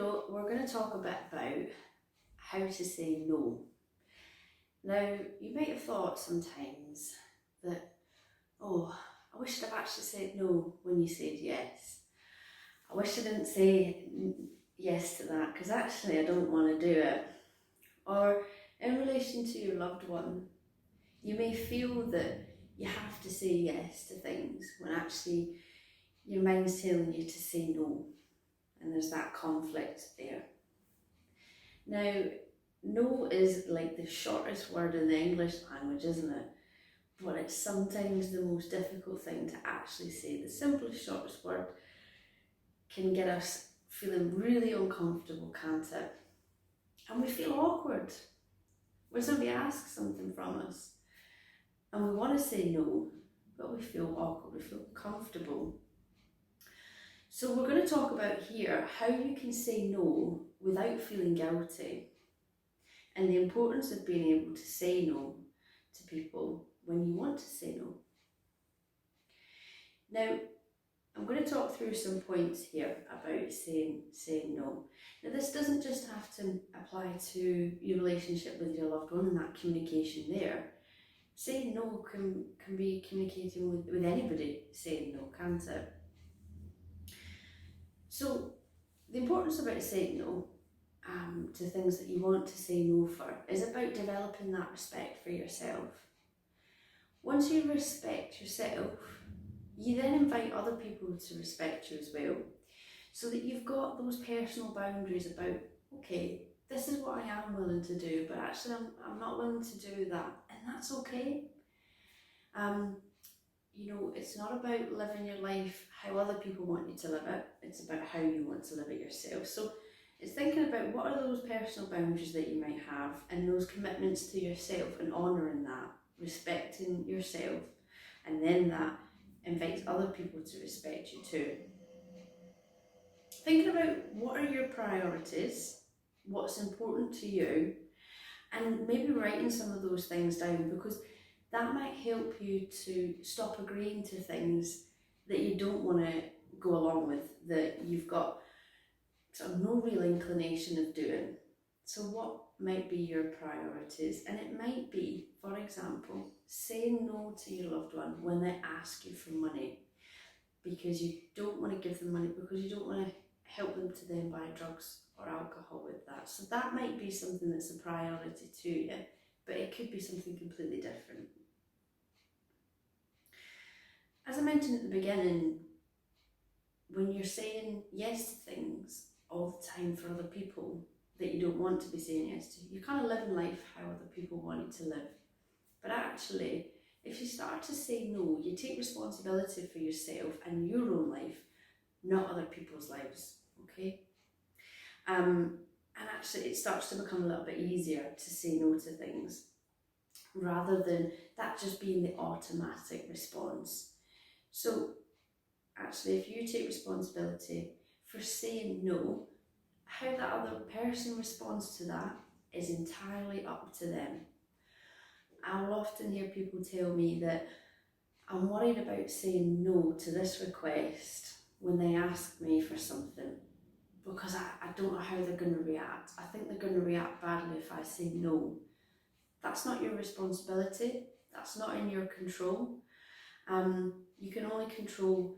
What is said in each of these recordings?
video, we're going to talk a bit about how to say no. Now, you might have thought sometimes that, oh, I wish I'd have actually said no when you said yes. I wish I didn't say yes to that because actually I don't want to do it. Or in relation to your loved one, you may feel that you have to say yes to things when actually your mind's telling you to say no. And there's that conflict there. Now, no is like the shortest word in the English language, isn't it? But it's sometimes the most difficult thing to actually say. The simplest, shortest word can get us feeling really uncomfortable, can't it? And we feel awkward when somebody asks something from us. And we want to say no, but we feel awkward, we feel comfortable. So we're going to talk about here how you can say no without feeling guilty, and the importance of being able to say no to people when you want to say no. Now, I'm going to talk through some points here about saying no. Now, this doesn't just have to apply to your relationship with your loved one and that communication there. Saying no can be communicating with anybody saying no, can't it? So, the importance about saying no to things that you want to say no for is about developing that respect for yourself. Once you respect yourself, you then invite other people to respect you as well, so that you've got those personal boundaries about, okay, this is what I am willing to do, but actually I'm not willing to do that, and that's okay. It's not about living your life how other people want you to live it, it's about how you want to live it yourself. So it's thinking about what are those personal boundaries that you might have and those commitments to yourself and honouring that, respecting yourself, and then that invites other people to respect you too. Thinking about what are your priorities, what's important to you, and maybe writing some of those things down, because that might help you to stop agreeing to things that you don't want to go along with, that you've got sort of no real inclination of doing. So what might be your priorities? And it might be, for example, saying no to your loved one when they ask you for money, because you don't want to give them money, because you don't want to help them to then buy drugs or alcohol with that. So that might be something that's a priority to you, but it could be something completely different. As I mentioned at the beginning, when you're saying yes to things all the time for other people that you don't want to be saying yes to, you're kind of living life how other people want you to live. But actually, if you start to say no, you take responsibility for yourself and your own life, not other people's lives, okay? And actually it starts to become a little bit easier to say no to things, rather than that just being the automatic response. So actually, if you take responsibility for saying no, how that other person responds to that is entirely up to them. I will often hear people tell me that I'm worried about saying no to this request when they ask me for something, because I don't know how they're going to react. I think they're going to react badly if I say no. That's not your responsibility. That's not in your control. You can only control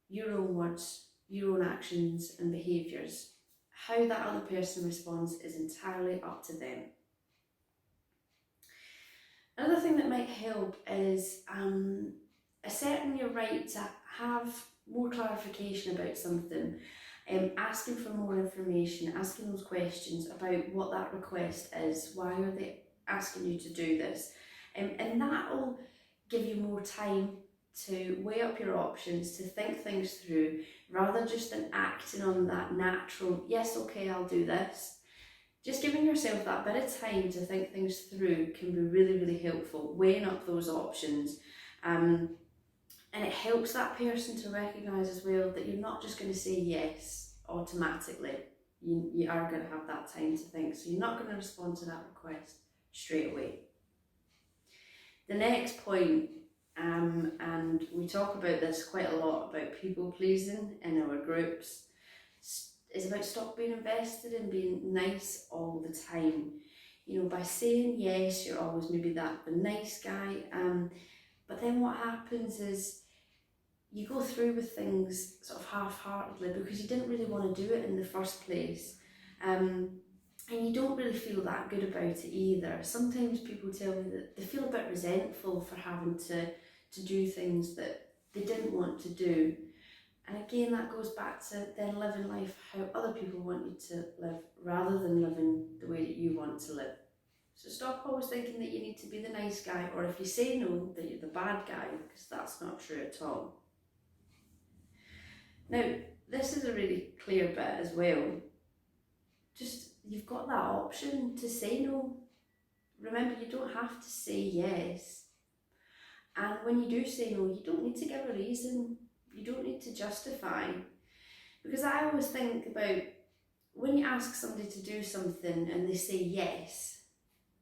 your own words, your own actions and behaviours. How that other person responds is entirely up to them. Another thing that might help is asserting your right to have more clarification about something, asking for more information, asking those questions about what that request is, why are they asking you to do this, and that will give you more time to weigh up your options, to think things through, rather just than acting on that natural, yes, okay, I'll do this. Just giving yourself that bit of time to think things through can be really, really helpful, weighing up those options. And it helps that person to recognise as well that you're not just going to say yes automatically. You are going to have that time to think, so you're not going to respond to that request straight away. The next point, and we talk about this quite a lot, about people pleasing in our groups. is about stop being invested in being nice all the time. You know, by saying yes, you're always maybe the nice guy. But then what happens is you go through with things sort of half-heartedly because you didn't really want to do it in the first place. And you don't really feel that good about it either. Sometimes people tell me that they feel a bit resentful for having to do things that they didn't want to do. And again, that goes back to then living life how other people want you to live rather than living the way that you want to live. So stop always thinking that you need to be the nice guy, or if you say no, that you're the bad guy, because that's not true at all. Now, this is a really clear bit as well. Just, you've got that option to say no. Remember, you don't have to say yes. And when you do say no, you don't need to give a reason. You don't need to justify. Because I always think about when you ask somebody to do something and they say yes,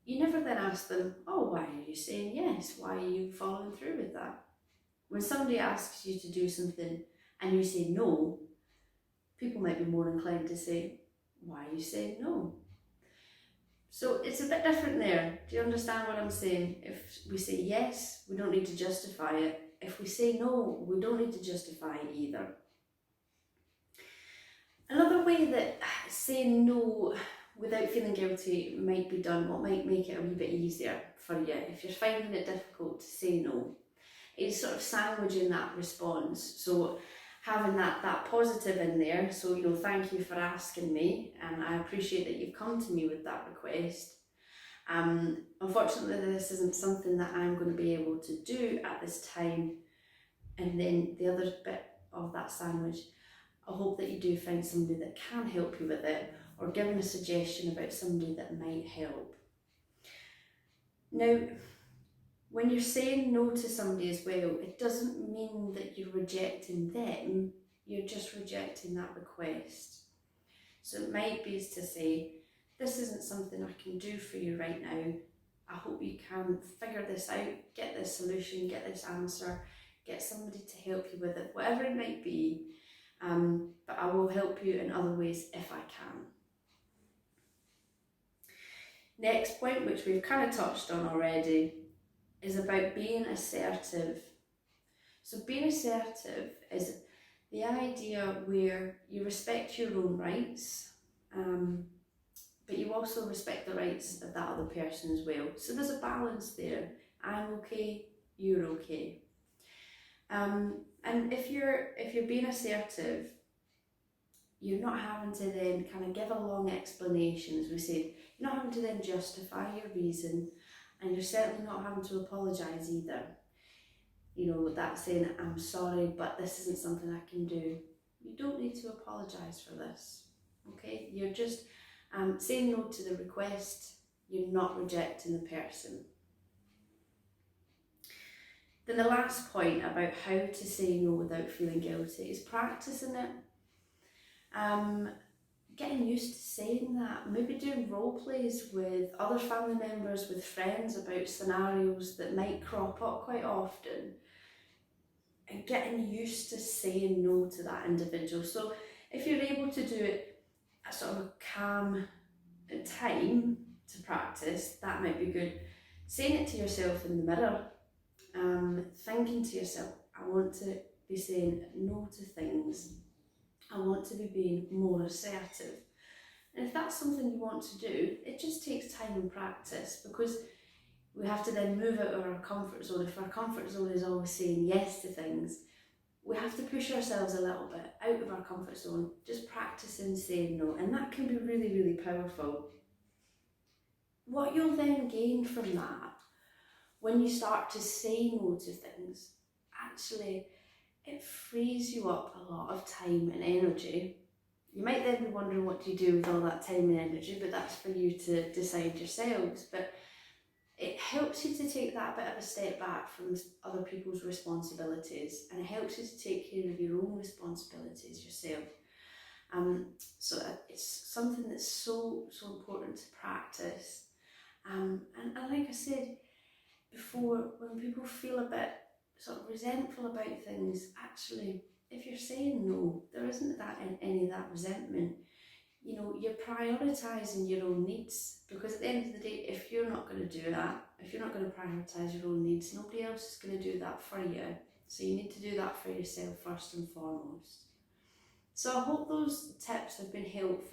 you never then ask them, oh, why are you saying yes? Why are you following through with that? When somebody asks you to do something and you say no, people might be more inclined to say, why are you saying no? So it's a bit different there. Do you understand what I'm saying? If we say yes, we don't need to justify it. If we say no, we don't need to justify it either. Another way that saying no without feeling guilty might be done, what might make it a wee bit easier for you if you're finding it difficult to say no, is sort of sandwiching that response. So having that positive in there, so you know, thank you for asking me, and I appreciate that you've come to me with that request. Unfortunately, this isn't something that I'm going to be able to do at this time. And then the other bit of that sandwich, I hope that you do find somebody that can help you with it, or giving a suggestion about somebody that might help. Now, when you're saying no to somebody as well, it doesn't mean that you're rejecting them, you're just rejecting that request. So it might be to say, this isn't something I can do for you right now. I hope you can figure this out, get this solution, get this answer, get somebody to help you with it, whatever it might be. But I will help you in other ways if I can. Next point, which we've kind of touched on already, is about being assertive. So being assertive is the idea where you respect your own rights, but you also respect the rights of that other person as well. So there's a balance there. I'm okay, you're okay. And if you're being assertive, you're not having to then kind of give a long explanation, as we said. You're not having to then justify your reason, and you're certainly not having to apologise either. You know, that saying, I'm sorry, but this isn't something I can do. You don't need to apologise for this, okay? You're just saying no to the request. You're not rejecting the person. Then the last point about how to say no without feeling guilty is practicing it. Getting used to saying that, maybe doing role plays with other family members, with friends, about scenarios that might crop up quite often, and getting used to saying no to that individual. So if you're able to do it at sort of a calm time to practice, that might be good. Saying it to yourself in the mirror, thinking to yourself, I want to be saying no to things. I want to be being more assertive. And if that's something you want to do, it just takes time and practice, because we have to then move out of our comfort zone. If our comfort zone is always saying yes to things, we have to push ourselves a little bit out of our comfort zone, just practicing saying no, and that can be really, really powerful. What you'll then gain from that, when you start to say no to things, actually, it frees you up a lot of time and energy. You might then be wondering what do you do with all that time and energy, but that's for you to decide yourselves. But it helps you to take that bit of a step back from other people's responsibilities, and it helps you to take care of your own responsibilities yourself. So it's something that's so important to practice. And like I said before, when people feel a bit sort of resentful about things, actually if you're saying no, there isn't that any of that resentment. You know, you're prioritising your own needs, because at the end of the day, if you're not going to do that, if you're not going to prioritise your own needs, nobody else is going to do that for you. So you need to do that for yourself first and foremost. So I hope those tips have been helpful.